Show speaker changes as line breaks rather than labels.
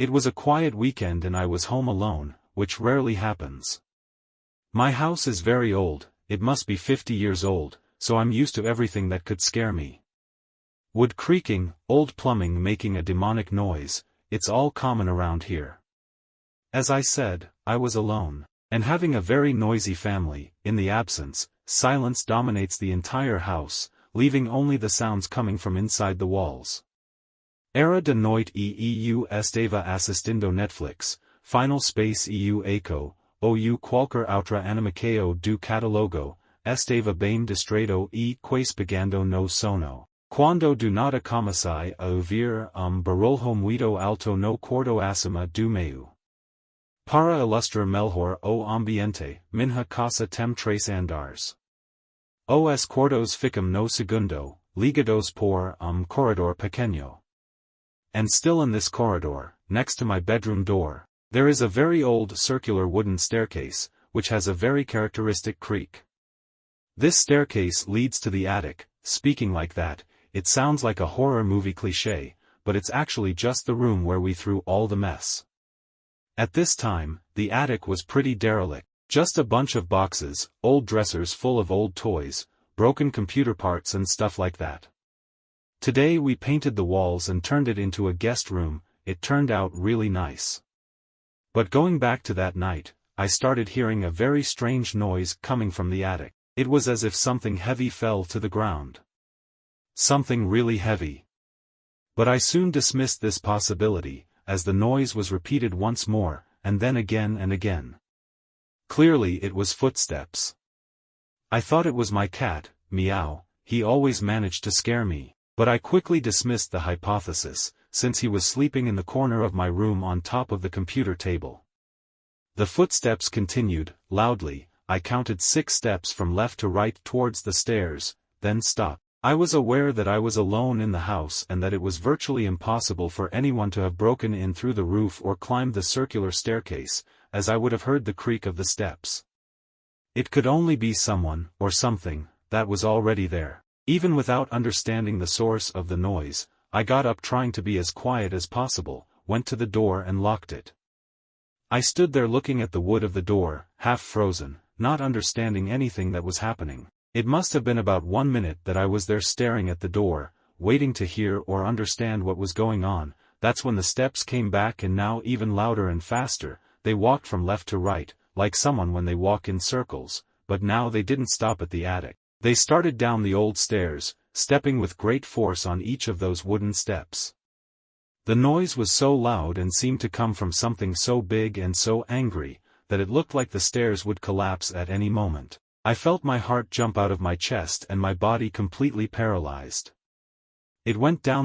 It was a quiet weekend and I was home alone, which rarely happens. My house is very old, it must be 50 years old, so I'm used to everything that could scare me. Wood creaking, old plumbing making a demonic noise, it's all common around here. As I said, I was alone, and having a very noisy family. In the absence, silence dominates the entire house, leaving only the sounds coming from inside the walls. Era de noite e eu estava assistindo Netflix, final space eu eco, ou qualquer outra animação do catálogo, estava bem distraído e quase pegando no sono. Quando do nada comecei a ouvir barulho muito alto no quarto acima do meio. Para ilustrar melhor o ambiente, minha casa tem 3 andares. Os quartos ficam no segundo, ligados por corredor pequeno. And still in this corridor, next to my bedroom door, there is a very old circular wooden staircase, which has a very characteristic creak. This staircase leads to the attic. Speaking like that, it sounds like a horror movie cliché, but it's actually just the room where we threw all the mess. At this time, the attic was pretty derelict, just a bunch of boxes, old dressers full of old toys, broken computer parts and stuff like that. Today we painted the walls and turned it into a guest room. It turned out really nice. But going back to that night, I started hearing a very strange noise coming from the attic. It was as if something heavy fell to the ground. Something really heavy. But I soon dismissed this possibility, as the noise was repeated once more, and then again and again. Clearly it was footsteps. I thought it was my cat, Meow. He always managed to scare me. But I quickly dismissed the hypothesis, since he was sleeping in the corner of my room on top of the computer table. The footsteps continued, loudly. I counted 6 steps from left to right towards the stairs, then stopped. I was aware that I was alone in the house and that it was virtually impossible for anyone to have broken in through the roof or climbed the circular staircase, as I would have heard the creak of the steps. It could only be someone, or something, that was already there. Even without understanding the source of the noise, I got up trying to be as quiet as possible, went to the door and locked it. I stood there looking at the wood of the door, half frozen, not understanding anything that was happening. It must have been about 1 minute that I was there staring at the door, waiting to hear or understand what was going on. That's when the steps came back, and now even louder and faster. They walked from left to right, like someone when they walk in circles, but now they didn't stop at the attic. They started down the old stairs, stepping with great force on each of those wooden steps. The noise was so loud and seemed to come from something so big and so angry, that it looked like the stairs would collapse at any moment. I felt my heart jump out of my chest and my body completely paralyzed. It went down